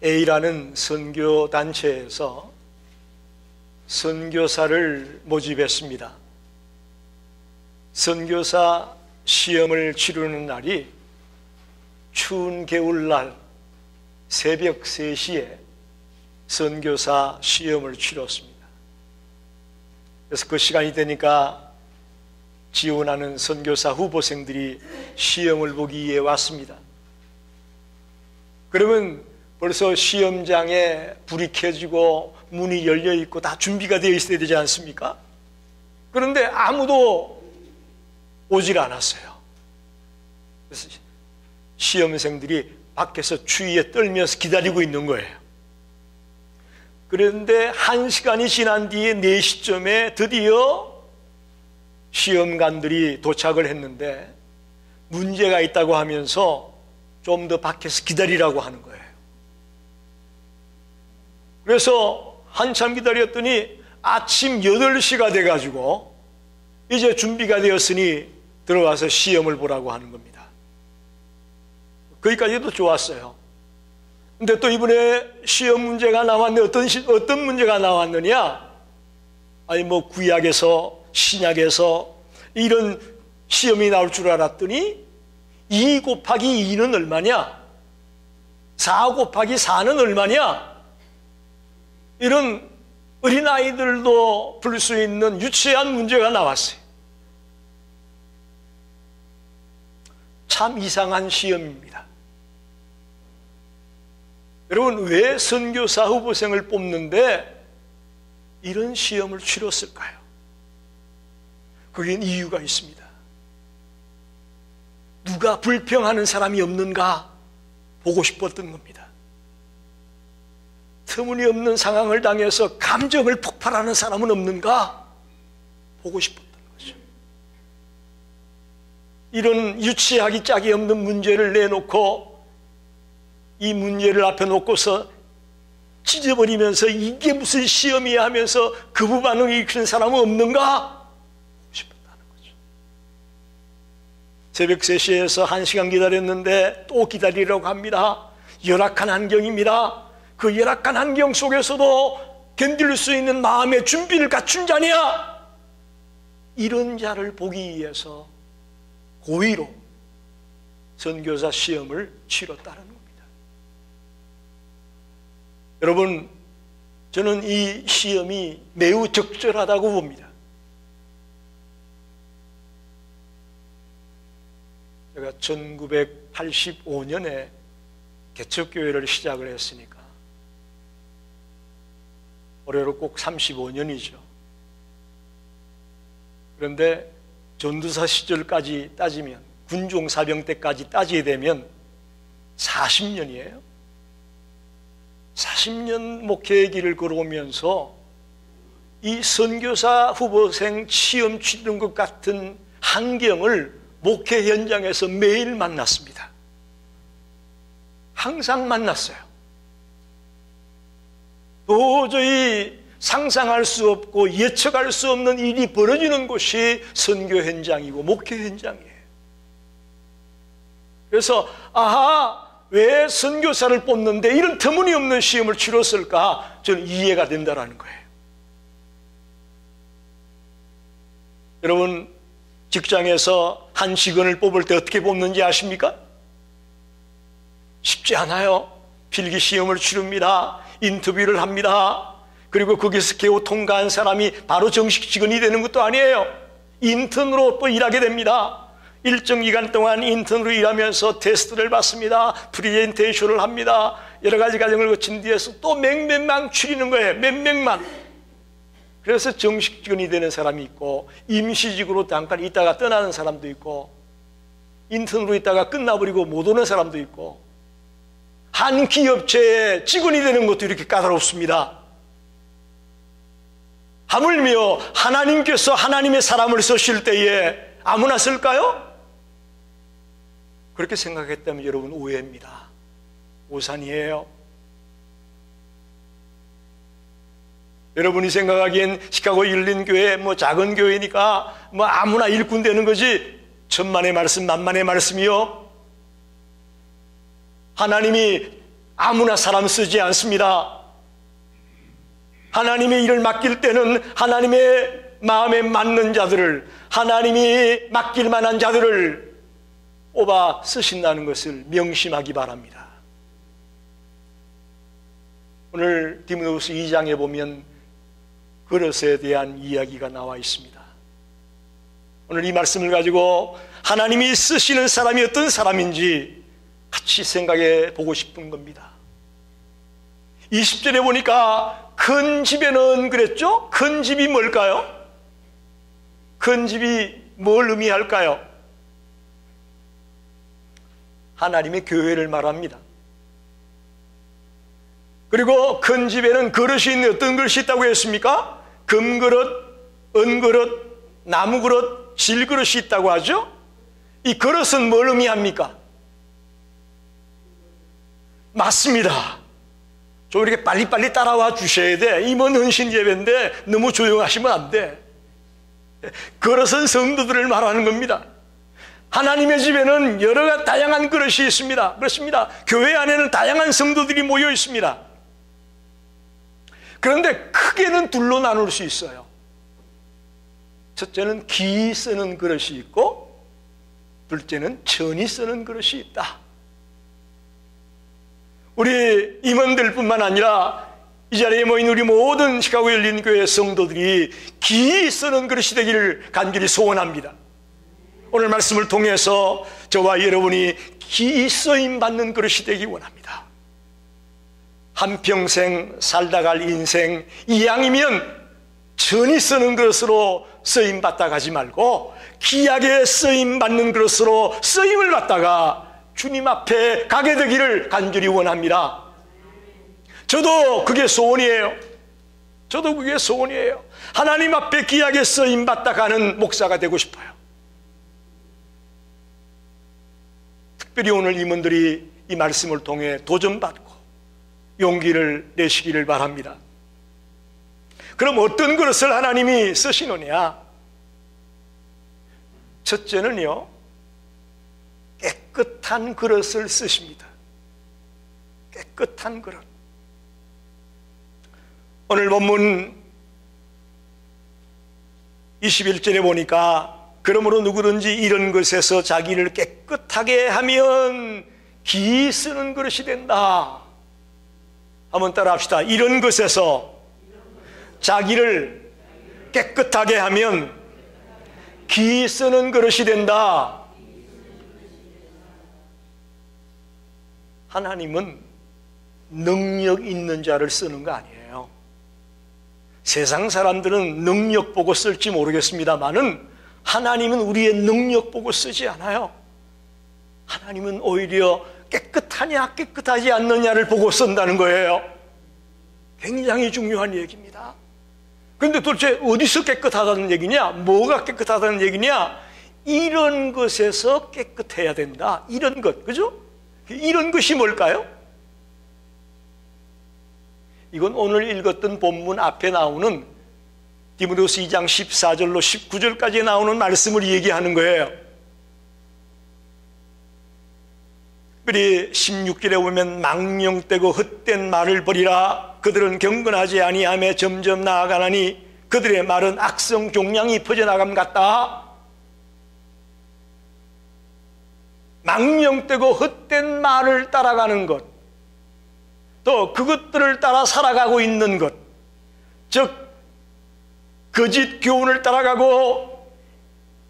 A라는 선교 단체에서 선교사를 모집했습니다. 선교사 시험을 치르는 날이 추운 겨울날 새벽 3시에 선교사 시험을 치렀습니다. 그래서 그 시간이 되니까 지원하는 선교사 후보생들이 시험을 보기 위해 왔습니다. 그러면 벌써 시험장에 불이 켜지고 문이 열려 있고 다 준비가 되어 있어야 되지 않습니까? 그런데 아무도 오질 않았어요. 그래서 시험생들이 밖에서 추위에 떨면서 기다리고 있는 거예요. 그런데 1시간이 지난 뒤에 4시쯤에 드디어 시험관들이 도착을 했는데 문제가 있다고 하면서 좀 더 밖에서 기다리라고 하는 거예요. 그래서 한참 기다렸더니 아침 8시가 돼가지고 이제 준비가 되었으니 들어와서 시험을 보라고 하는 겁니다. 거기까지도 좋았어요. 근데 또 이번에 시험 문제가 나왔는데 어떤 문제가 나왔느냐? 아니 뭐 구약에서 신약에서 이런 시험이 나올 줄 알았더니 2 곱하기 2는 얼마냐? 4 곱하기 4는 얼마냐? 이런 어린아이들도 풀 수 있는 유치한 문제가 나왔어요. 참 이상한 시험입니다. 여러분, 왜 선교사 후보생을 뽑는데 이런 시험을 치렀을까요? 거기엔 이유가 있습니다. 누가 불평하는 사람이 없는가 보고 싶었던 겁니다. 터무니없는 상황을 당해서 감정을 폭발하는 사람은 없는가 보고 싶었던 거죠. 이런 유치하기 짝이 없는 문제를 내놓고 이 문제를 앞에 놓고서 찢어버리면서 이게 무슨 시험이야 하면서 거부 반응을 일으키는 사람은 없는가 보고 싶었다는 거죠. 새벽 3시에서 1시간 기다렸는데 또 기다리려고 합니다. 열악한 환경입니다. 그 열악한 환경 속에서도 견딜 수 있는 마음의 준비를 갖춘 자냐? 이런 자를 보기 위해서 고의로 선교사 시험을 치렀다는 겁니다. 여러분, 저는 이 시험이 매우 적절하다고 봅니다. 제가 1985년에 개척교회를 시작을 했으니까 올해로 꼭 35년이죠. 그런데 전도사 시절까지 따지면, 군종사병 때까지 따지게 되면 40년이에요. 40년 목회의 길을 걸어오면서 이 선교사 후보생 시험 치는 것 같은 환경을 목회 현장에서 매일 만났습니다. 항상 만났어요. 도저히 상상할 수 없고 예측할 수 없는 일이 벌어지는 곳이 선교 현장이고 목회 현장이에요. 그래서 왜 선교사를 뽑는데 이런 터무니없는 시험을 치렀을까? 저는 이해가 된다는 거예요. 여러분, 직장에서 한 직원을 뽑을 때 어떻게 뽑는지 아십니까? 쉽지 않아요. 필기시험을 치릅니다. 인터뷰를 합니다. 그리고 거기서 겨우 통과한 사람이 바로 정식 직원이 되는 것도 아니에요. 인턴으로 또 일하게 됩니다. 일정 기간 동안 인턴으로 일하면서 테스트를 받습니다. 프리젠테이션을 합니다. 여러 가지 과정을 거친 뒤에서 또 몇몇만 추리는 거예요. 몇몇만. 그래서 정식 직원이 되는 사람이 있고, 임시직으로 잠깐 있다가 떠나는 사람도 있고, 인턴으로 있다가 끝나버리고 못 오는 사람도 있고, 한 기업체의 직원이 되는 것도 이렇게 까다롭습니다. 하물며 하나님께서 하나님의 사람을 쓰실 때에 아무나 쓸까요? 그렇게 생각했다면 여러분 오해입니다. 오산이에요. 여러분이 생각하기엔 시카고 열린교회 작은 교회니까 아무나 일꾼 되는 거지, 천만의 말씀 만만의 말씀이요. 하나님이 아무나 사람 쓰지 않습니다. 하나님의 일을 맡길 때는 하나님의 마음에 맞는 자들을, 하나님이 맡길 만한 자들을 뽑아 쓰신다는 것을 명심하기 바랍니다. 오늘 디모데후서 2장에 보면 그릇에 대한 이야기가 나와 있습니다. 오늘 이 말씀을 가지고 하나님이 쓰시는 사람이 어떤 사람인지 같이 생각해 보고 싶은 겁니다. 20절에 보니까 큰 집에는 그랬죠? 큰 집이 뭘까요? 큰 집이 뭘 의미할까요? 하나님의 교회를 말합니다. 그리고 큰 집에는 그릇이 있는 어떤 그릇이 있다고 했습니까? 금그릇, 은그릇, 나무그릇, 질그릇이 있다고 하죠? 이 그릇은 뭘 의미합니까? 맞습니다. 좀 이렇게 빨리빨리 따라와 주셔야 돼. 이번 헌신 예배인데 너무 조용하시면 안 돼. 그릇은 성도들을 말하는 겁니다. 하나님의 집에는 여러 다양한 그릇이 있습니다. 그렇습니다. 교회 안에는 다양한 성도들이 모여 있습니다. 그런데 크게는 둘로 나눌 수 있어요. 첫째는 기 쓰는 그릇이 있고, 둘째는 천이 쓰는 그릇이 있다. 우리 임원들뿐만 아니라 이 자리에 모인 우리 모든 시카고 열린 교회 성도들이 기 쓰는 그릇이 되기를 간절히 소원합니다. 오늘 말씀을 통해서 저와 여러분이 기 쓰임 받는 그릇이 되기 원합니다. 한평생 살다 갈 인생 이왕이면 천이 쓰는 그릇으로 쓰임 받다 가지 말고 귀하게 쓰임 받는 그릇으로 쓰임을 받다가 주님 앞에 가게 되기를 간절히 원합니다. 저도 그게 소원이에요. 저도 그게 소원이에요. 하나님 앞에 귀하게 쓰임 받다 가는 목사가 되고 싶어요. 특별히 오늘 임원들이 이 말씀을 통해 도전받고 용기를 내시기를 바랍니다. 그럼 어떤 그릇을 하나님이 쓰시느냐? 첫째는요, 깨끗한 그릇을 쓰십니다. 깨끗한 그릇. 오늘 본문 21절에 보니까 그러므로 누구든지 이런 것에서 자기를 깨끗하게 하면 기 쓰는 그릇이 된다. 한번 따라 합시다. 이런 것에서 자기를 깨끗하게 하면 기 쓰는 그릇이 된다. 하나님은 능력 있는 자를 쓰는 거 아니에요. 세상 사람들은 능력 보고 쓸지 모르겠습니다만은 하나님은 우리의 능력 보고 쓰지 않아요. 하나님은 오히려 깨끗하냐 깨끗하지 않느냐를 보고 쓴다는 거예요. 굉장히 중요한 얘기입니다. 그런데 도대체 어디서 깨끗하다는 얘기냐? 뭐가 깨끗하다는 얘기냐? 이런 것에서 깨끗해야 된다. 이런 것, 그죠? 이런 것이 뭘까요? 이건 오늘 읽었던 본문 앞에 나오는 디모데후서 2장 14절로 19절까지 나오는 말씀을 얘기하는 거예요. 특별히 16절에 보면 망령되고 헛된 말을 버리라. 그들은 경건하지 아니하며 점점 나아가나니 그들의 말은 악성 종양이 퍼져나감 같다. 망령되고 헛된 말을 따라가는 것, 또 그것들을 따라 살아가고 있는 것, 즉 거짓 교훈을 따라가고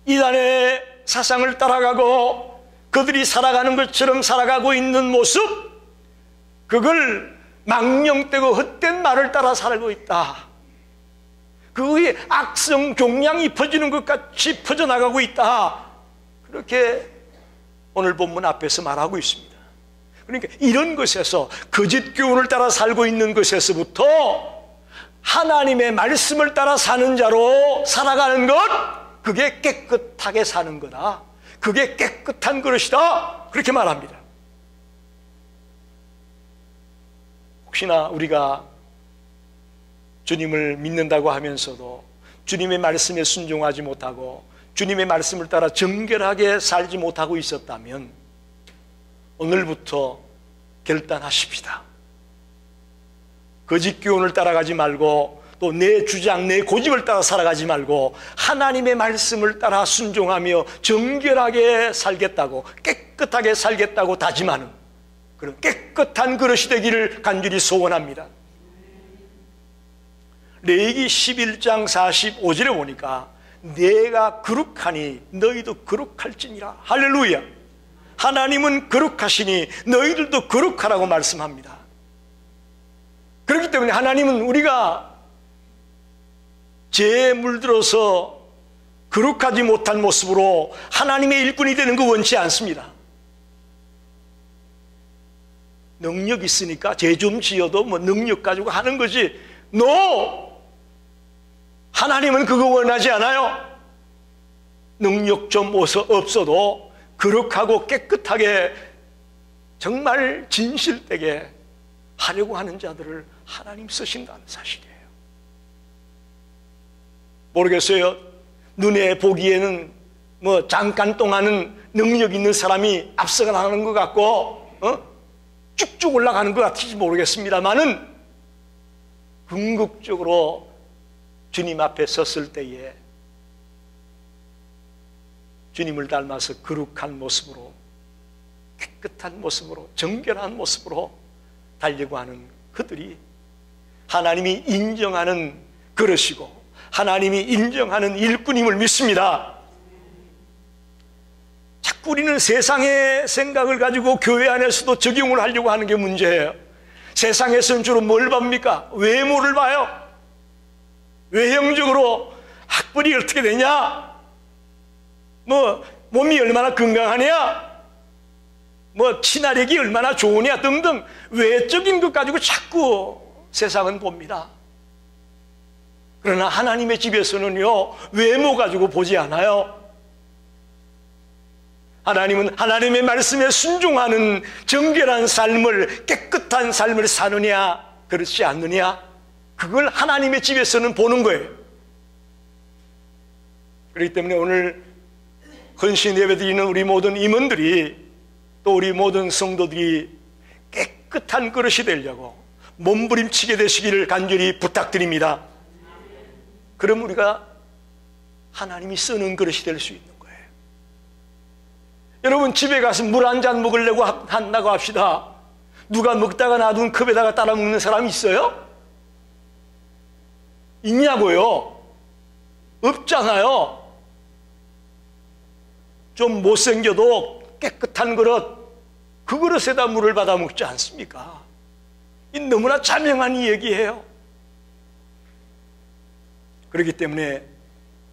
이단의 사상을 따라가고 그들이 살아가는 것처럼 살아가고 있는 모습, 그걸 망령되고 헛된 말을 따라 살고 있다. 그의 악성 종양이 퍼지는 것 같이 퍼져나가고 있다. 그렇게 오늘 본문 앞에서 말하고 있습니다. 그러니까 이런 것에서, 거짓 교훈을 따라 살고 있는 것에서부터 하나님의 말씀을 따라 사는 자로 살아가는 것, 그게 깨끗하게 사는 거다. 그게 깨끗한 그릇이다. 그렇게 말합니다. 혹시나 우리가 주님을 믿는다고 하면서도 주님의 말씀에 순종하지 못하고 주님의 말씀을 따라 정결하게 살지 못하고 있었다면 오늘부터 결단하십시다. 거짓 교훈을 따라가지 말고 또 내 주장, 내 고집을 따라 살아가지 말고 하나님의 말씀을 따라 순종하며 정결하게 살겠다고, 깨끗하게 살겠다고 다짐하는 그런 깨끗한 그릇이 되기를 간절히 소원합니다. 레위기 11장 45절에 보니까 내가 거룩하니 너희도 거룩할지니라. 할렐루야. 하나님은 거룩하시니 너희들도 거룩하라고 말씀합니다. 그렇기 때문에 하나님은 우리가 죄에 물들어서 거룩하지 못한 모습으로 하나님의 일꾼이 되는 거 원치 않습니다. 능력 있으니까 죄 좀 지어도 뭐 능력 가지고 하는 거지. No! 하나님은 그거 원하지 않아요. 능력 좀 없어도 거룩하고 깨끗하게 정말 진실되게 하려고 하는 자들을 하나님 쓰신다는 사실이에요. 모르겠어요. 눈에 보기에는 뭐 잠깐 동안은 능력 있는 사람이 앞서가 나가는 것 같고 쭉쭉 올라가는 것 같을지 모르겠습니다만은 궁극적으로 주님 앞에 섰을 때에 주님을 닮아서 거룩한 모습으로, 깨끗한 모습으로, 정결한 모습으로 달려고 하는 그들이 하나님이 인정하는 그릇이고 하나님이 인정하는 일꾼임을 믿습니다. 자꾸 우리는 세상의 생각을 가지고 교회 안에서도 적용을 하려고 하는 게 문제예요. 세상에서는 주로 뭘 봅니까? 외모를 봐요. 외형적으로 학벌이 어떻게 되냐? 뭐 몸이 얼마나 건강하냐? 뭐 친화력이 얼마나 좋으냐 등등 외적인 것 가지고 자꾸 세상은 봅니다. 그러나 하나님의 집에서는요, 외모 가지고 보지 않아요. 하나님은 하나님의 말씀에 순종하는 정결한 삶을, 깨끗한 삶을 사느냐 그렇지 않느냐, 그걸 하나님의 집에서는 보는 거예요. 그렇기 때문에 오늘 헌신 예배드리는 우리 모든 임원들이, 또 우리 모든 성도들이 깨끗한 그릇이 되려고 몸부림치게 되시기를 간절히 부탁드립니다. 그럼 우리가 하나님이 쓰는 그릇이 될 수 있는 거예요. 여러분, 집에 가서 물 한 잔 먹으려고 한다고 합시다. 누가 먹다가 놔둔 컵에다가 따라 먹는 사람이 있어요? 있냐고요? 없잖아요. 좀 못생겨도 깨끗한 그릇, 그 그릇에다 물을 받아 먹지 않습니까? 이 너무나 자명한 이야기예요. 그렇기 때문에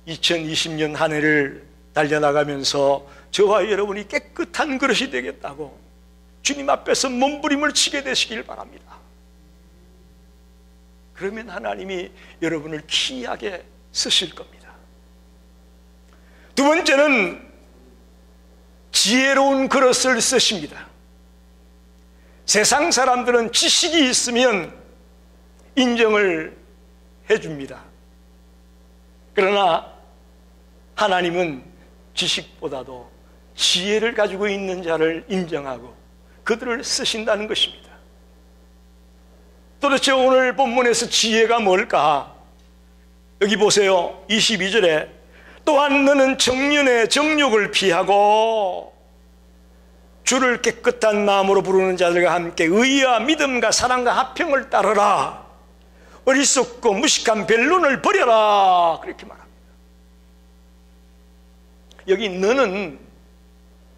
2020년 한 해를 달려나가면서 저와 여러분이 깨끗한 그릇이 되겠다고 주님 앞에서 몸부림을 치게 되시길 바랍니다. 그러면 하나님이 여러분을 귀하게 쓰실 겁니다. 두 번째는 지혜로운 그릇을 쓰십니다. 세상 사람들은 지식이 있으면 인정을 해줍니다. 그러나 하나님은 지식보다도 지혜를 가지고 있는 자를 인정하고 그들을 쓰신다는 것입니다. 도대체 오늘 본문에서 지혜가 뭘까? 여기 보세요. 22절에 또한 너는 청년의 정욕을 피하고 주를 깨끗한 마음으로 부르는 자들과 함께 의와 믿음과 사랑과 화평을 따르라. 어리석고 무식한 변론을 버려라. 그렇게 말합니다. 여기 너는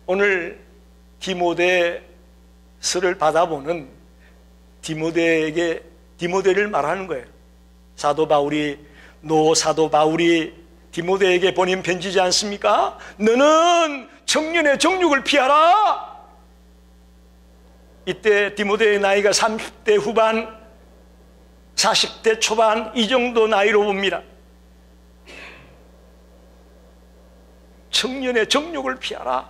오늘 디모데서를 받아보는 디모데를 말하는 거예요. 사도 바울이 디모데에게 보낸 편지지 않습니까? 너는 청년의 정욕을 피하라. 이때 디모데의 나이가 30대 후반 40대 초반 이 정도 나이로 봅니다. 청년의 정욕을 피하라.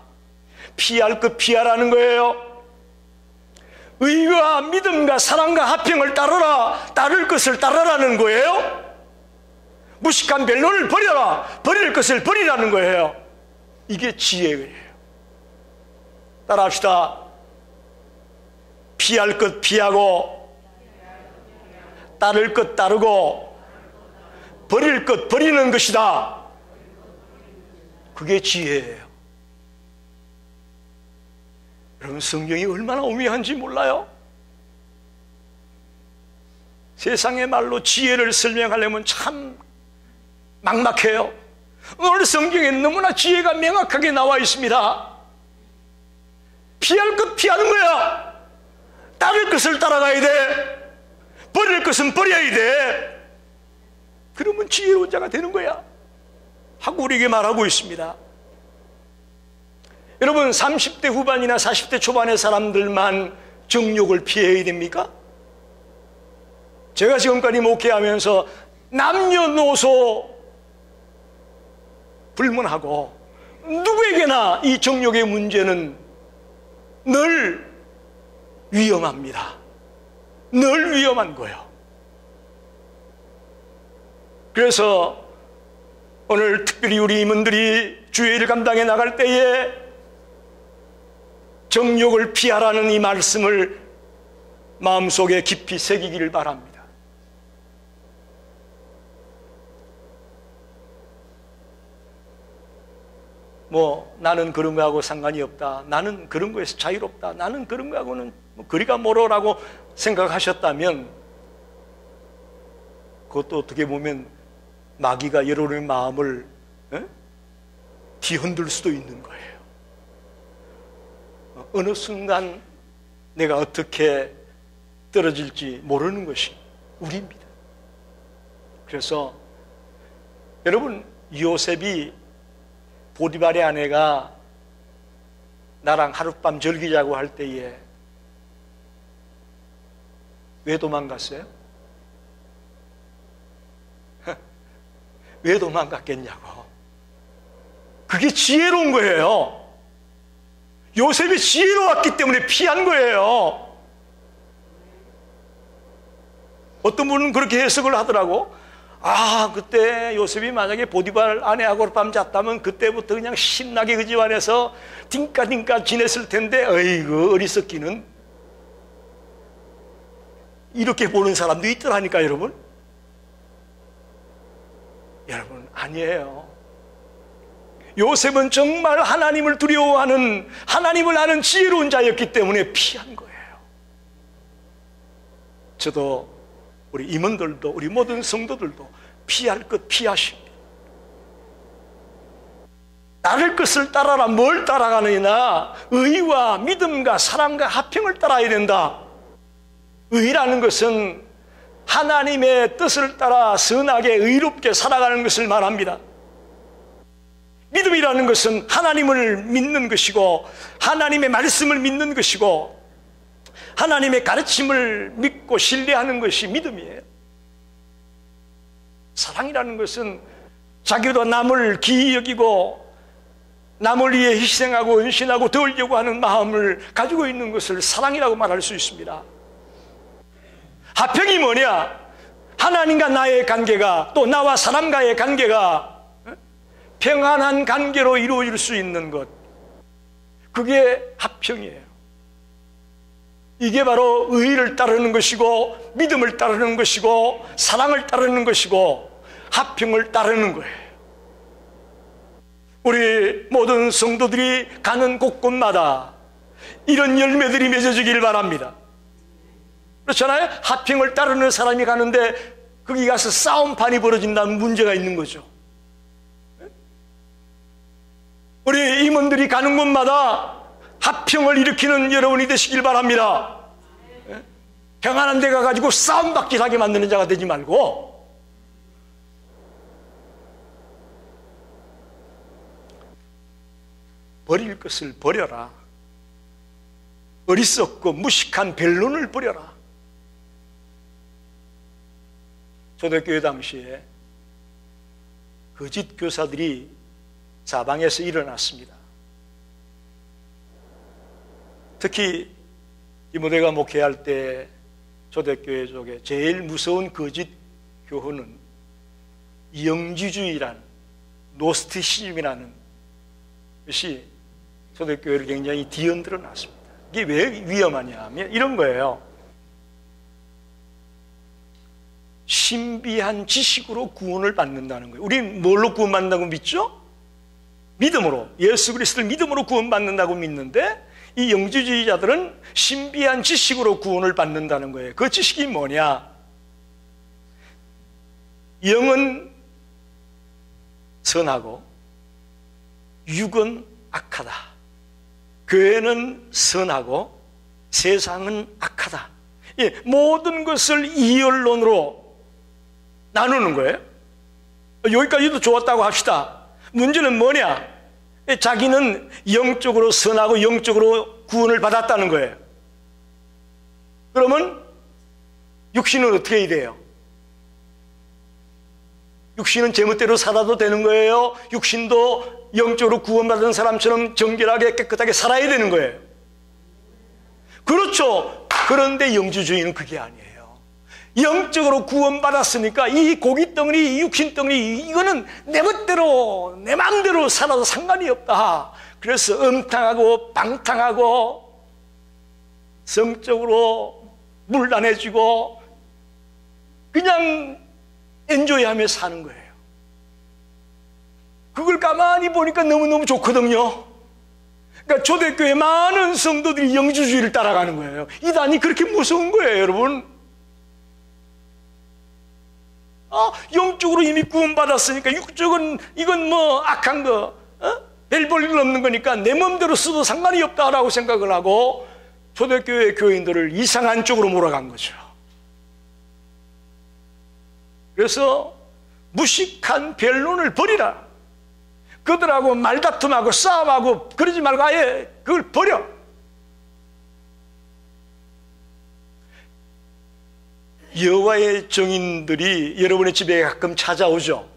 피할 것 피하라는 거예요. 의와 믿음과 사랑과 화평을 따르라. 따를 것을 따르라는 거예요. 무식한 변론을 버려라. 버릴 것을 버리라는 거예요. 이게 지혜예요. 따라합시다. 피할 것 피하고, 따를 것 따르고, 버릴 것 버리는 것이다. 그게 지혜예요. 여러분, 성경이 얼마나 오묘한지 몰라요? 세상의 말로 지혜를 설명하려면 참 막막해요. 오늘 성경에 너무나 지혜가 명확하게 나와 있습니다. 피할 것 피하는 거야. 따를 것을 따라가야 돼. 버릴 것은 버려야 돼. 그러면 지혜로운 자가 되는 거야 하고 우리에게 말하고 있습니다. 여러분, 30대 후반이나 40대 초반의 사람들만 정욕을 피해야 됩니까? 제가 지금까지 목회하면서 남녀노소 불문하고 누구에게나 이 정욕의 문제는 늘 위험합니다. 늘 위험한 거예요. 그래서 오늘 특별히 우리 임원들이 주의 일 감당해 나갈 때에 정욕을 피하라는 이 말씀을 마음속에 깊이 새기기를 바랍니다. 나는 그런 거하고 상관이 없다, 나는 그런 거에서 자유롭다, 나는 그런 거하고는 그리가 멀어라고 생각하셨다면 그것도 어떻게 보면 마귀가 여러분의 마음을 뒤흔들 수도 있는 거예요. 어느 순간 내가 어떻게 떨어질지 모르는 것이 우리입니다. 그래서 여러분, 요셉이 보디발의 아내가 나랑 하룻밤 즐기자고 할 때에 왜 도망갔어요? 왜 도망갔겠냐고. 그게 지혜로운 거예요. 요셉이 지혜로웠기 때문에 피한 거예요. 어떤 분은 그렇게 해석을 하더라고. 그때 요셉이 만약에 보디발 아내하고 밤 잤다면 그때부터 그냥 신나게 그 집안에서 딩까딩까 지냈을 텐데, 어이구, 어리석기는. 이렇게 보는 사람도 있더라니까, 여러분. 여러분, 아니에요. 요셉은 정말 하나님을 두려워하는, 하나님을 아는 지혜로운 자였기 때문에 피한 거예요. 저도, 우리 임원들도, 우리 모든 성도들도 피할 것 피하십니다. 따를 것을 따라라. 뭘 따라가느냐? 의와 믿음과 사랑과 화평을 따라야 된다. 의라는 것은 하나님의 뜻을 따라 선하게 의롭게 살아가는 것을 말합니다. 믿음이라는 것은 하나님을 믿는 것이고, 하나님의 말씀을 믿는 것이고, 하나님의 가르침을 믿고 신뢰하는 것이 믿음이에요. 사랑이라는 것은 자기도 남을 기이 여기고 남을 위해 희생하고 헌신하고 도우려고 하는 마음을 가지고 있는 것을 사랑이라고 말할 수 있습니다. 화평이 뭐냐? 하나님과 나의 관계가, 또 나와 사람과의 관계가 평안한 관계로 이루어질 수 있는 것, 그게 화평이에요. 이게 바로 의를 따르는 것이고, 믿음을 따르는 것이고, 사랑을 따르는 것이고, 화평을 따르는 거예요. 우리 모든 성도들이 가는 곳곳마다 이런 열매들이 맺어지길 바랍니다. 그렇잖아요? 화평을 따르는 사람이 가는데 거기 가서 싸움판이 벌어진다는 문제가 있는 거죠. 우리 임원들이 가는 곳마다 화평을 일으키는 여러분이 되시길 바랍니다. 평안한 데 가가지고 싸움박질하게 만드는 자가 되지 말고, 버릴 것을 버려라. 어리석고 무식한 변론을 버려라. 초대교회 당시에 거짓 교사들이 사방에서 일어났습니다. 특히 디모데가 목회할 때 초대교회 쪽에 제일 무서운 거짓 교훈은 영지주의라는, 노스티시즘이라는 것이 초대교회를 굉장히 뒤흔들어 놨습니다. 이게 왜 위험하냐 하면 이런 거예요. 신비한 지식으로 구원을 받는다는 거예요. 우리 뭘로 구원받는다고 믿죠? 믿음으로. 예수 그리스도를 믿음으로 구원받는다고 믿는데, 이 영주주의자들은 신비한 지식으로 구원을 받는다는 거예요. 그 지식이 뭐냐? 영은 선하고 육은 악하다. 교회는 선하고 세상은 악하다. 예, 모든 것을 이언론으로 나누는 거예요. 여기까지도 좋았다고 합시다. 문제는 뭐냐? 자기는 영적으로 선하고 영적으로 구원을 받았다는 거예요. 그러면 육신은 어떻게 해야 돼요? 육신은 제멋대로 살아도 되는 거예요? 육신도 영적으로 구원받은 사람처럼 정결하게 깨끗하게 살아야 되는 거예요? 그렇죠. 그런데 영주주의는 그게 아니에요. 영적으로 구원받았으니까 이 고깃덩어리, 이 육신덩어리, 이거는 내 멋대로, 내 마음대로 살아도 상관이 없다. 그래서 음탕하고 방탕하고 성적으로 물란해지고 그냥 엔조이하며 사는 거예요. 그걸 가만히 보니까 너무너무 좋거든요. 그러니까 초대교회 많은 성도들이 영주주의를 따라가는 거예요. 이단이 그렇게 무서운 거예요, 여러분. 영적으로 이미 구원받았으니까 육적은 이건 뭐 악한 거, 별 볼 일 없는 거니까 내 마음대로 써도 상관이 없다라고 생각을 하고 초대교회 교인들을 이상한 쪽으로 몰아간 거죠. 그래서 무식한 변론을 버리라. 그들하고 말다툼하고 싸움하고 그러지 말고 아예 그걸 버려. 여호와의 증인들이 여러분의 집에 가끔 찾아오죠?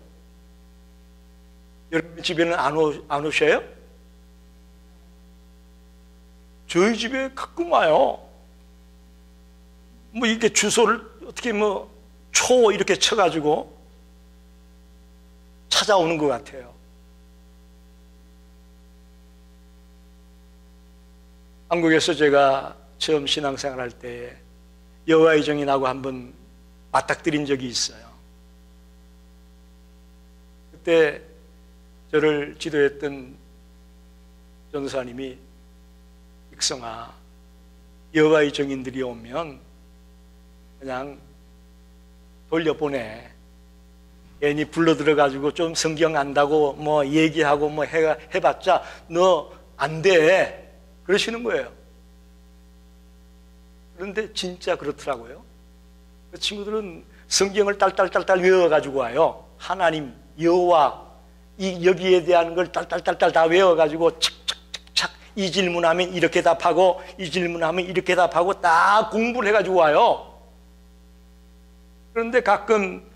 여러분 집에는 안 오셔요? 저희 집에 가끔 와요. 뭐 이렇게 주소를 어떻게 초 이렇게 쳐가지고 찾아오는 것 같아요. 한국에서 제가 처음 신앙생활 할 때 여호와의 증인하고 한번 맞닥뜨린 적이 있어요. 그때 저를 지도했던 전도사님이 익성아, 여호와의 증인들이 오면 그냥 돌려보내. 괜히 불러들어가지고 좀 성경 안다고 얘기하고 해봤자 너 안 돼. 그러시는 거예요. 그런데 진짜 그렇더라고요. 그 친구들은 성경을 딸딸딸딸 외워가지고 와요. 하나님, 여호와, 여기에 대한 걸 딸딸딸딸 다 외워가지고 착착착착 이 질문하면 이렇게 답하고 이 질문하면 이렇게 답하고 다 공부를 해가지고 와요. 그런데 가끔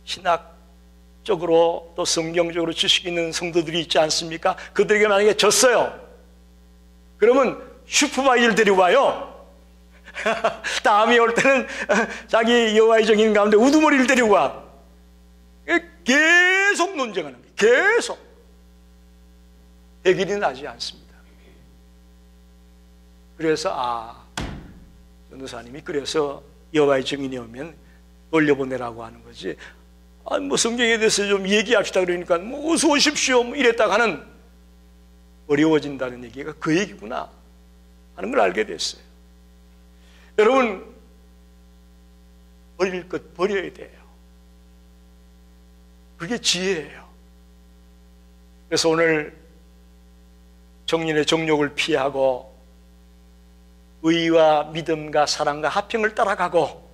신학적으로 또 성경적으로 지식 있는 성도들이 있지 않습니까? 그들에게 만약에 졌어요. 그러면 슈퍼바이저를 데리고 와요. 다음에 올 때는 자기 여호와의 증인 가운데 우두머리를 데리고 와. 계속 논쟁하는 거예요. 계속. 해결이 나지 않습니다. 그래서 전도사님이 그래서 여호와의 증인이 오면 돌려보내라고 하는 거지. 성경에 대해서 좀 얘기합시다 그러니까 어서 오십시오 이랬다가는 어려워진다는 얘기가 그 얘기구나 하는 걸 알게 됐어요. 여러분, 버릴 것 버려야 돼요. 그게 지혜예요. 그래서 오늘 정인의 정욕을 피하고 의와 믿음과 사랑과 화평을 따라가고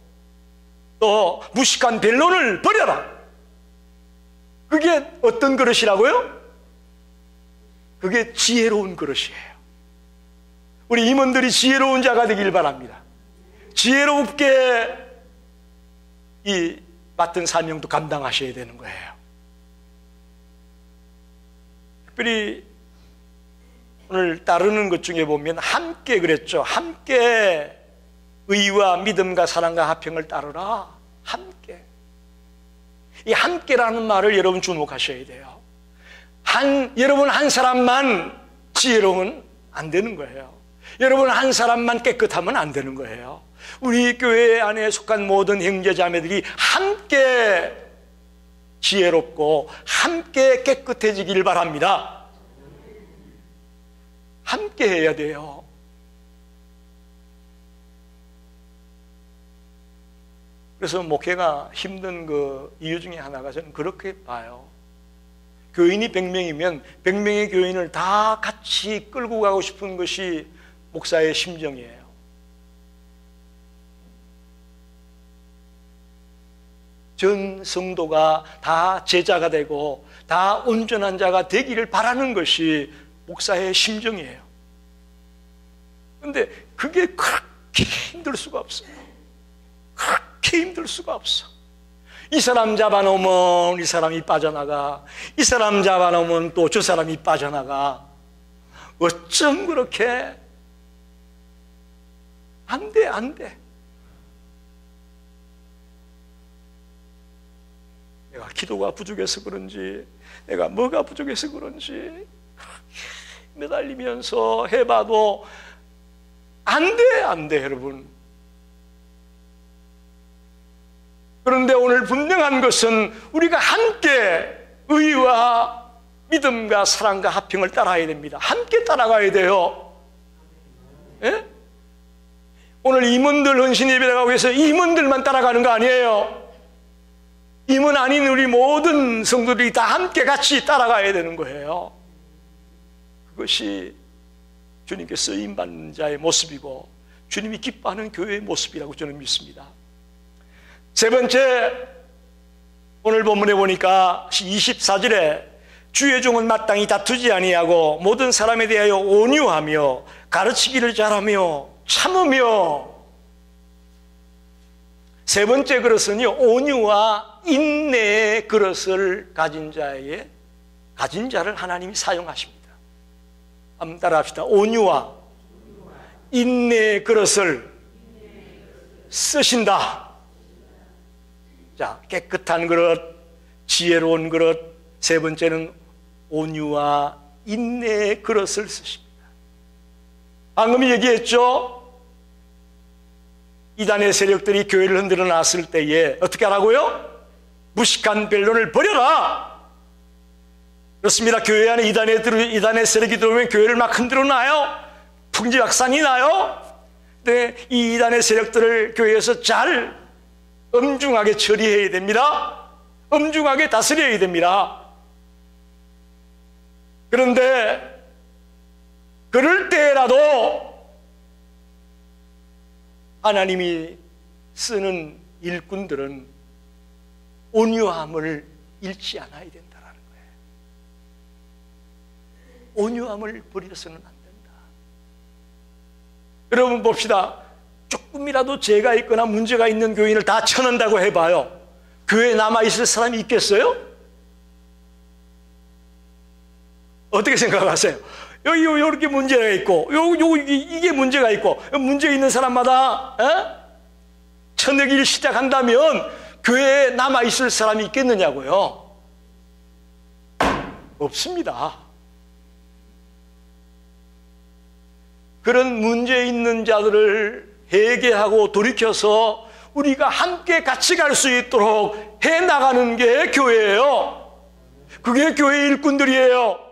또 무식한 변론을 버려라. 그게 어떤 그릇이라고요? 그게 지혜로운 그릇이에요. 우리 임원들이 지혜로운 자가 되길 바랍니다. 지혜롭게 이 맡은 사명도 감당하셔야 되는 거예요. 특별히 오늘 따르는 것 중에 보면 함께 그랬죠. 함께 의와 믿음과 사랑과 화평을 따르라. 함께. 이 함께라는 말을 여러분 주목하셔야 돼요. 여러분 한 사람만 지혜로우면 안 되는 거예요. 여러분, 한 사람만 깨끗하면 안 되는 거예요. 우리 교회 안에 속한 모든 형제자매들이 함께 지혜롭고 함께 깨끗해지길 바랍니다. 함께 해야 돼요. 그래서 목회가 힘든 그 이유 중에 하나가 저는 그렇게 봐요. 교인이 100명이면 100명의 교인을 다 같이 끌고 가고 싶은 것이 목사의 심정이에요. 전 성도가 다 제자가 되고 다 온전한 자가 되기를 바라는 것이 목사의 심정이에요. 그런데 그게 그렇게 힘들 수가 없어요. 그렇게 힘들 수가 없어. 이 사람 잡아놓으면 이 사람이 빠져나가, 이 사람 잡아놓으면 또 저 사람이 빠져나가. 어쩜 그렇게 안 돼, 안 돼. 내가 기도가 부족해서 그런지, 내가 뭐가 부족해서 그런지 매달리면서 해봐도 안 돼, 안 돼, 여러분. 그런데 오늘 분명한 것은 우리가 함께 의와 믿음과 사랑과 화평을 따라야 됩니다. 함께 따라가야 돼요. 예? 오늘 임원들 헌신 예배를 가고 해서 임원들만 따라가는 거 아니에요. 임원 아닌 우리 모든 성도들이 다 함께 같이 따라가야 되는 거예요. 그것이 주님께 쓰임받는 자의 모습이고 주님이 기뻐하는 교회의 모습이라고 저는 믿습니다. 세 번째, 오늘 본문에 보니까 24절에 주의 종은 마땅히 다투지 아니하고 모든 사람에 대하여 온유하며 가르치기를 잘하며 참으며. 세 번째 그릇은요, 온유와 인내의 그릇을 가진 자를 하나님이 사용하십니다. 한번 따라합시다. 온유와 인내의 그릇을 쓰신다. 자, 깨끗한 그릇, 지혜로운 그릇. 세 번째는 온유와 인내의 그릇을 쓰십니다. 방금 얘기했죠? 이단의 세력들이 교회를 흔들어 놨을 때에 어떻게 하라고요? 무식한 변론을 버려라. 그렇습니다. 교회 안에 이단의 세력이 들어오면 교회를 막 흔들어 놔요. 풍지박산이 나요. 근데 이 이단의 세력들을 교회에서 잘 엄중하게 처리해야 됩니다. 엄중하게 다스려야 됩니다. 그런데 그럴 때라도 하나님이 쓰는 일꾼들은 온유함을 잃지 않아야 된다는 거예요. 온유함을 버려서는 안 된다. 여러분 봅시다. 조금이라도 죄가 있거나 문제가 있는 교인을 다 쳐낸다고 해봐요. 교회에 남아있을 사람이 있겠어요? 어떻게 생각하세요? 여기 이렇게 문제가 있고 이게 문제가 있고 문제 있는 사람마다 쳐내기를 시작한다면 교회에 남아있을 사람이 있겠느냐고요? 없습니다. 그런 문제 있는 자들을 회개하고 돌이켜서 우리가 함께 같이 갈 수 있도록 해나가는 게 교회예요. 그게 교회 일꾼들이에요.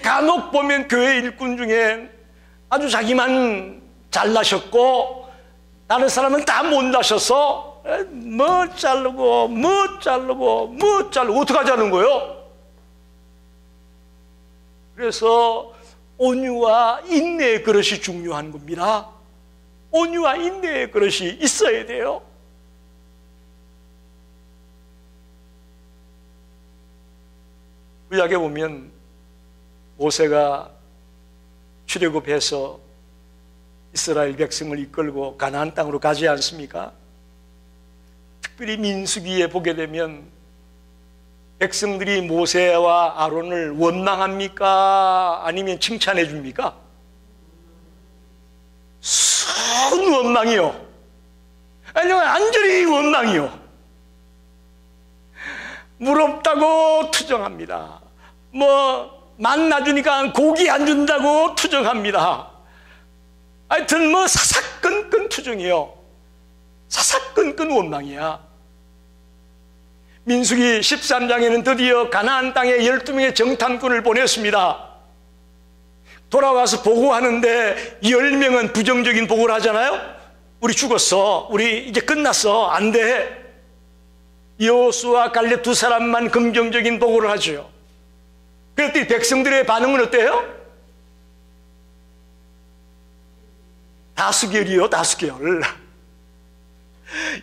간혹 보면 교회 일꾼 중에 아주 자기만 잘나셨고 다른 사람은 다 못나셔서 뭐 자르고 어떻게 하자는 거예요? 그래서 온유와 인내의 그릇이 중요한 겁니다. 온유와 인내의 그릇이 있어야 돼요. 구약에 보면 모세가 출애굽해서 이스라엘 백성을 이끌고 가나안 땅으로 가지 않습니까? 특별히 민수기에 보게 되면 백성들이 모세와 아론을 원망합니까? 아니면 칭찬해 줍니까? 순 원망이요. 아니면 완전히 원망이요. 물 없다고 투정합니다. 만나주니까 고기 안 준다고 투정합니다. 하여튼 뭐 사사건건 투정이요. 사사건건 원망이야. 민수기 13장에는 드디어 가나안 땅에 12명의 정탐꾼을 보냈습니다. 돌아와서 보고하는데 10명은 부정적인 보고를 하잖아요. 우리 죽었어. 우리 이제 끝났어. 안 돼. 여호수아 갈렙 두 사람만 긍정적인 보고를 하죠. 그랬더니 백성들의 반응은 어때요? 다수결이요, 다수결.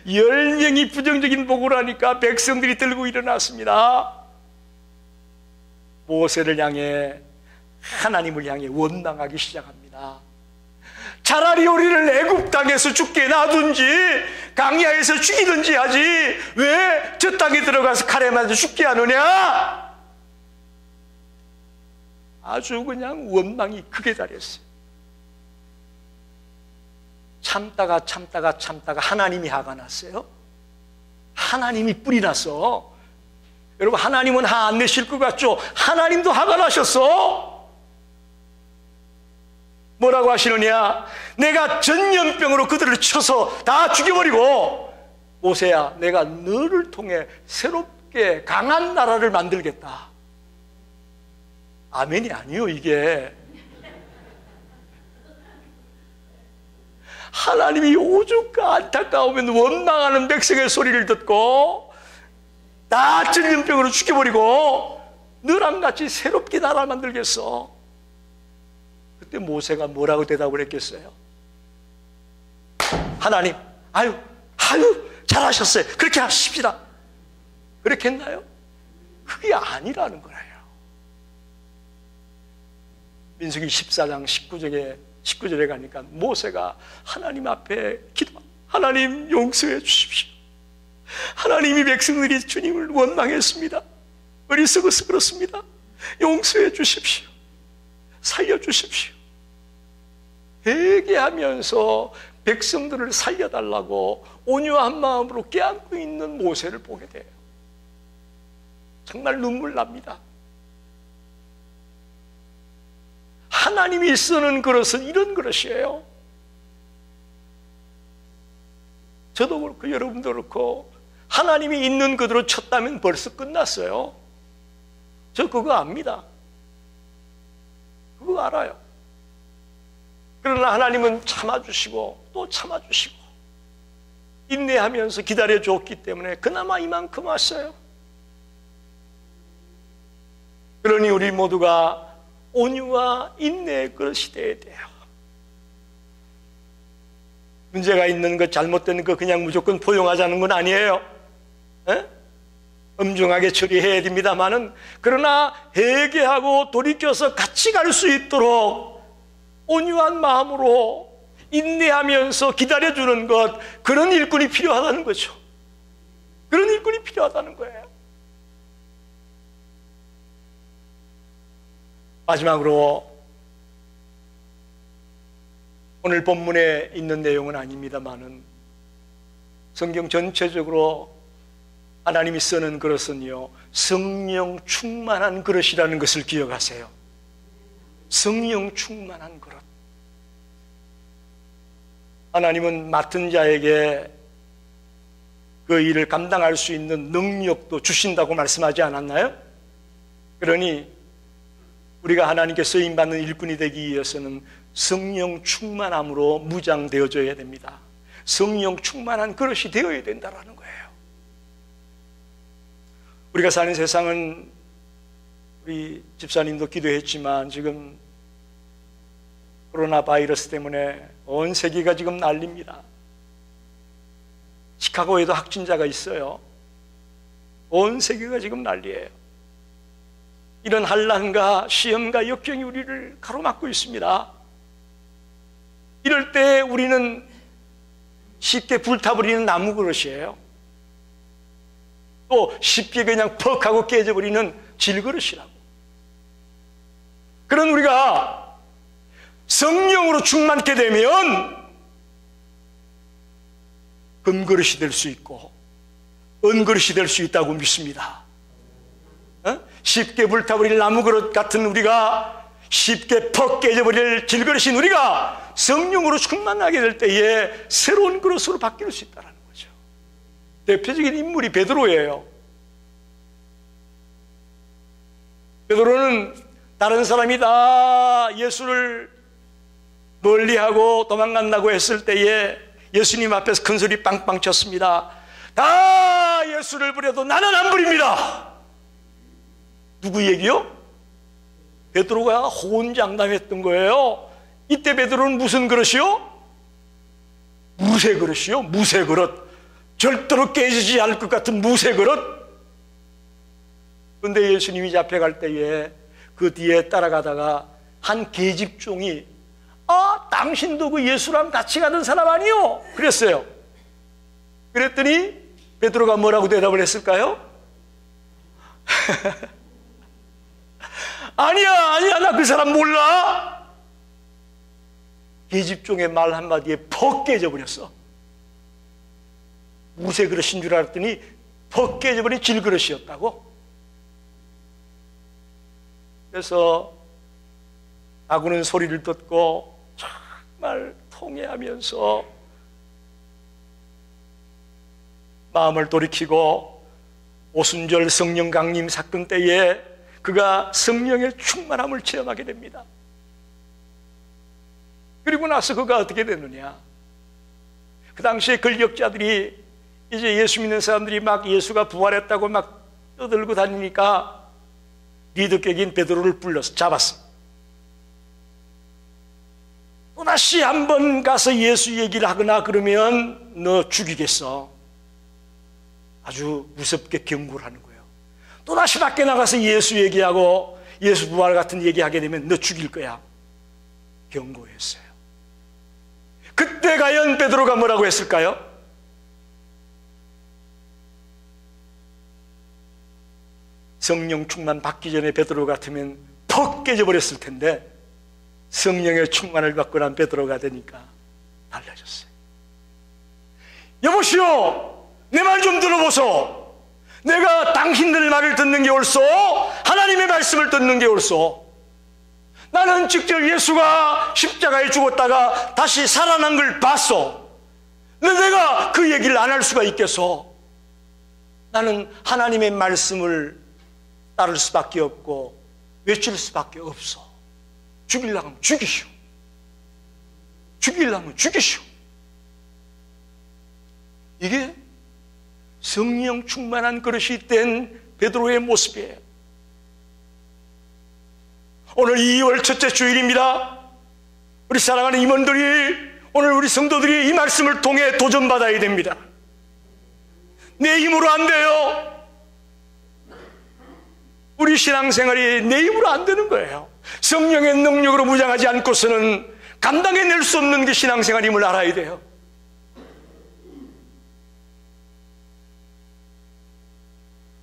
10명이 부정적인 보고를 하니까 백성들이 들고 일어났습니다. 모세를 향해, 하나님을 향해 원망하기 시작합니다. 차라리 우리를 애굽 땅에서 죽게 놔둔지 강야에서 죽이든지 하지 왜 저 땅에 들어가서 칼에 맞아 죽게 하느냐. 아주 그냥 원망이 극에 달했어요. 참다가 하나님이 화가 났어요. 하나님이 뿔이 났어. 여러분, 하나님은 화 안 내실 것 같죠? 하나님도 화가 나셨어. 뭐라고 하시느냐? 내가 전염병으로 그들을 쳐서 다 죽여버리고, 모세야, 내가 너를 통해 새롭게 강한 나라를 만들겠다. 아멘이 아니요, 이게. 하나님이 오죽가 안타까우면 원망하는 백성의 소리를 듣고 다 전염병으로 죽여버리고 너랑 같이 새롭게 나라를 만들겠어. 그때 모세가 뭐라고 대답을 했겠어요? 하나님, 아유 잘하셨어요. 그렇게 하십시다. 그렇게 했나요? 그게 아니라는 거예요. 민수기 14장 19절에 가니까 모세가 하나님 앞에 기도, 하나님 용서해 주십시오. 하나님이 백성들이 주님을 원망했습니다. 어리석어서 그렇습니다. 용서해 주십시오. 살려주십시오. 회개하면서 백성들을 살려달라고 온유한 마음으로 껴안고 있는 모세를 보게 돼요. 정말 눈물 납니다. 하나님이 쓰는 그릇은 이런 그릇이에요. 저도 그렇고 여러분도 그렇고 하나님이 있는 그대로 쳤다면 벌써 끝났어요. 저 그거 압니다. 그거 알아요. 그러나 하나님은 참아주시고 또 참아주시고 인내하면서 기다려줬기 때문에 그나마 이만큼 왔어요. 그러니 우리 모두가 온유와 인내의 그릇이 되어야 돼요. 문제가 있는 것, 잘못된 것 그냥 무조건 포용하자는 건 아니에요. 에? 엄중하게 처리해야 됩니다만은, 그러나 회개하고 돌이켜서 같이 갈 수 있도록 온유한 마음으로 인내하면서 기다려주는 것, 그런 일꾼이 필요하다는 거죠. 그런 일꾼이 필요하다는 거예요. 마지막으로 오늘 본문에 있는 내용은 아닙니다만은 성경 전체적으로 하나님이 쓰는 그릇은요, 성령 충만한 그릇이라는 것을 기억하세요. 성령 충만한 그릇. 하나님은 맡은 자에게 그 일을 감당할 수 있는 능력도 주신다고 말씀하지 않았나요? 그러니 우리가 하나님께 쓰임받는 일꾼이 되기 위해서는 성령 충만함으로 무장되어져야 됩니다. 성령 충만한 그릇이 되어야 된다는 거예요. 우리가 사는 세상은, 우리 집사님도 기도했지만 지금 코로나 바이러스 때문에 온 세계가 지금 난립니다. 시카고에도 확진자가 있어요. 온 세계가 지금 난리예요. 이런 환난과 시험과 역경이 우리를 가로막고 있습니다. 이럴 때 우리는 쉽게 불타버리는 나무 그릇이에요. 또 쉽게 그냥 퍽 하고 깨져버리는 질그릇이라고. 그런 우리가 성령으로 충만케 되면 금그릇이 될 수 있고 은그릇이 될 수 있다고 믿습니다. 쉽게 불타버릴 나무그릇 같은 우리가, 쉽게 퍽 깨져버릴 질그릇인 우리가 성령으로 충만하게 될 때에 새로운 그릇으로 바뀔 수 있다는 거죠. 대표적인 인물이 베드로예요. 베드로는 다른 사람이 다 예수를 멀리하고 도망간다고 했을 때에 예수님 앞에서 큰 소리 빵빵 쳤습니다. 다 예수를 부려도 나는 안 부립니다. 누구 얘기요? 베드로가 호언장담했던 거예요. 이때 베드로는 무슨 그릇이요? 무쇠 그릇이요. 무쇠 그릇. 절대로 깨지지 않을 것 같은 무쇠 그릇. 그런데 예수님이 잡혀갈 때에 그 뒤에 따라가다가 한 계집종이 당신도 그 예수랑 같이 가던 사람 아니요? 그랬어요. 그랬더니 베드로가 뭐라고 대답을 했을까요? 아니야, 나 그 사람 몰라. 계집종의 말 한마디에 퍽 깨져버렸어. 무쇠 그릇인 줄 알았더니 퍽 깨져버린 질그릇이었다고. 그래서 아구는 소리를 듣고 정말 통회하면서 마음을 돌이키고 오순절 성령 강림 사건 때에 그가 성령의 충만함을 체험하게 됩니다. 그리고 나서 그가 어떻게 됐느냐? 그 당시에 권력자들이 이제 예수 믿는 사람들이 막 예수가 부활했다고 막 떠들고 다니니까 리더격인 베드로를 불러서 잡았어. 또다시 한번 가서 예수 얘기를 하거나 그러면 너 죽이겠어. 아주 무섭게 경고를 하는 거예요. 또다시 밖에 나가서 예수 얘기하고 예수 부활 같은 얘기하게 되면 너 죽일 거야. 경고했어요. 그때 과연 베드로가 뭐라고 했을까요? 성령 충만 받기 전에 베드로 같으면 퍽 깨져버렸을 텐데 성령의 충만을 받고 난 베드로가 되니까 달라졌어요. 여보시오, 내 말 좀 들어보소. 내가 당신들 말을 듣는 게 옳소? 하나님의 말씀을 듣는 게 옳소? 나는 직접 예수가 십자가에 죽었다가 다시 살아난 걸 봤소. 근데 내가 그 얘기를 안 할 수가 있겠소? 나는 하나님의 말씀을 따를 수밖에 없고 외칠 수밖에 없어. 죽이려면 죽이시오. 죽이려면 죽이시오. 이게 성령 충만한 그릇이 된 베드로의 모습이에요. 오늘 2월 첫째 주일입니다. 우리 사랑하는 임원들이, 오늘 우리 성도들이 이 말씀을 통해 도전받아야 됩니다. 내 힘으로 안 돼요. 우리 신앙생활이 내 힘으로 안 되는 거예요. 성령의 능력으로 무장하지 않고서는 감당해낼 수 없는 게 신앙생활임을 알아야 돼요.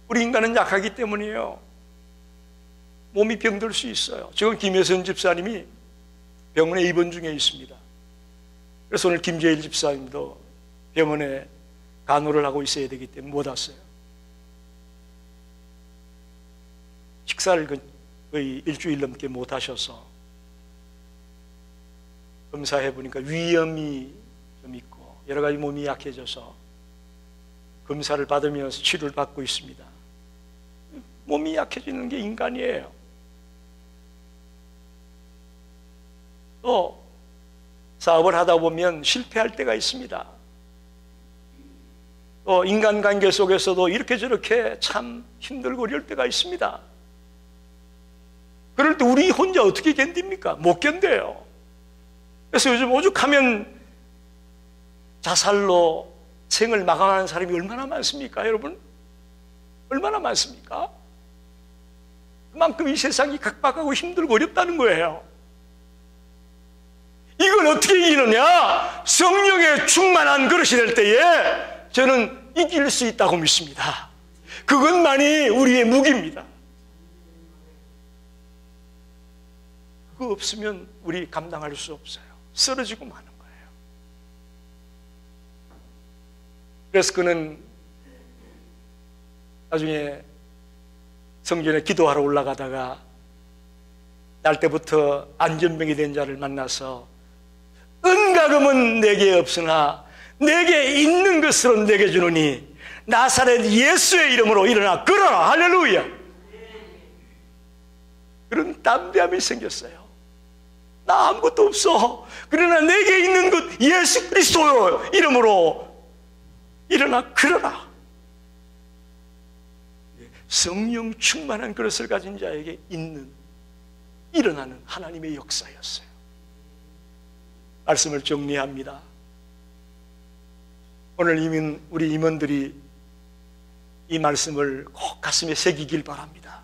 우리 인간은 약하기 때문이에요. 몸이 병들 수 있어요. 지금 김혜선 집사님이 병원에 입원 중에 있습니다. 그래서 오늘 김재일 집사님도 병원에 간호를 하고 있어야 되기 때문에 못 왔어요. 식사를 거의 일주일 넘게 못 하셔서 검사해 보니까 위염이 좀 있고 여러 가지 몸이 약해져서 검사를 받으면서 치료를 받고 있습니다. 몸이 약해지는 게 인간이에요. 또 사업을 하다 보면 실패할 때가 있습니다. 또 인간관계 속에서도 이렇게 저렇게 참 힘들고 어려울 때가 있습니다. 그럴 때 우리 혼자 어떻게 견딥니까? 못 견뎌요. 그래서 요즘 오죽하면 자살로 생을 마감하는 사람이 얼마나 많습니까, 여러분? 얼마나 많습니까? 그만큼 이 세상이 각박하고 힘들고 어렵다는 거예요. 이걸 어떻게 이기느냐? 성령의 충만한 그릇이 될 때에 저는 이길 수 있다고 믿습니다. 그것만이 우리의 무기입니다. 그거 없으면 우리 감당할 수 없어요. 쓰러지고 마는 거예요. 그래서 그는 나중에 성전에 기도하러 올라가다가 날 때부터 안전병이 된 자를 만나서 은가금은 내게 없으나 내게 있는 것으로 내게 주노니 나사렛 예수의 이름으로 일어나 걸어라. 할렐루야. 그런 담대함이 생겼어요. 나 아무것도 없어. 그러나 내게 있는 것 예수 그리스도 이름으로 일어나 걸어라. 성령 충만한 그릇을 가진 자에게 있는 일어나는 하나님의 역사였어요. 말씀을 정리합니다. 오늘 우리 임원들이 이 말씀을 꼭 가슴에 새기길 바랍니다.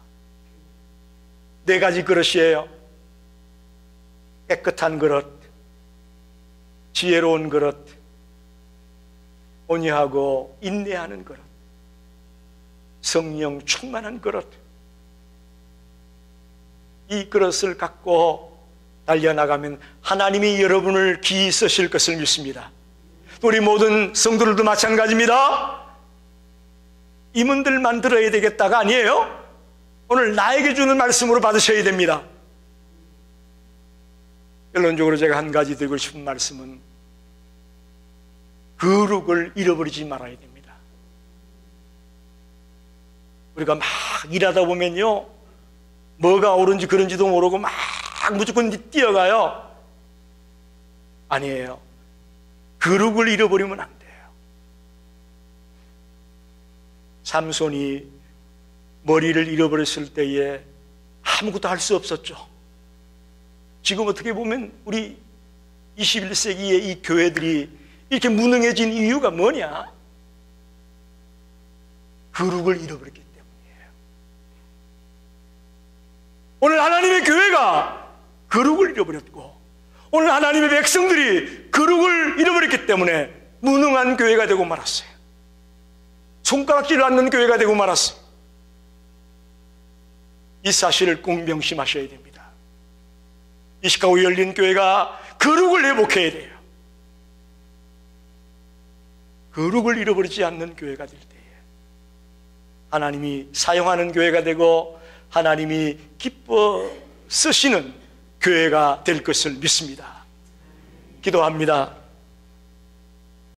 4가지 그릇이에요. 깨끗한 그릇, 지혜로운 그릇, 온유하고 인내하는 그릇, 성령 충만한 그릇. 이 그릇을 갖고 달려나가면 하나님이 여러분을 기이 쓰실 것을 믿습니다. 우리 모든 성도들도 마찬가지입니다. 임원들만 들어야 되겠다가 아니에요. 오늘 나에게 주는 말씀으로 받으셔야 됩니다. 결론적으로 제가 한 가지 드리고 싶은 말씀은 거룩을 잃어버리지 말아야 됩니다. 우리가 막 일하다 보면요, 뭐가 옳은지 그런지도 모르고 막 무조건 뛰어가요. 아니에요. 거룩을 잃어버리면 안 돼요. 삼손이 머리를 잃어버렸을 때에 아무것도 할 수 없었죠. 지금 어떻게 보면 우리 21세기의 이 교회들이 이렇게 무능해진 이유가 뭐냐? 거룩을 잃어버렸기 때문이에요. 오늘 하나님의 교회가 거룩을 잃어버렸고, 오늘 하나님의 백성들이 거룩을 잃어버렸기 때문에 무능한 교회가 되고 말았어요. 손가락질 않는 교회가 되고 말았어요. 이 사실을 꼭 명심하셔야 됩니다. 이 시카고 열린 교회가 거룩을 회복해야 돼요. 거룩을 잃어버리지 않는 교회가 될 때에 하나님이 사용하는 교회가 되고 하나님이 기뻐 쓰시는 교회가 될 것을 믿습니다. 기도합니다.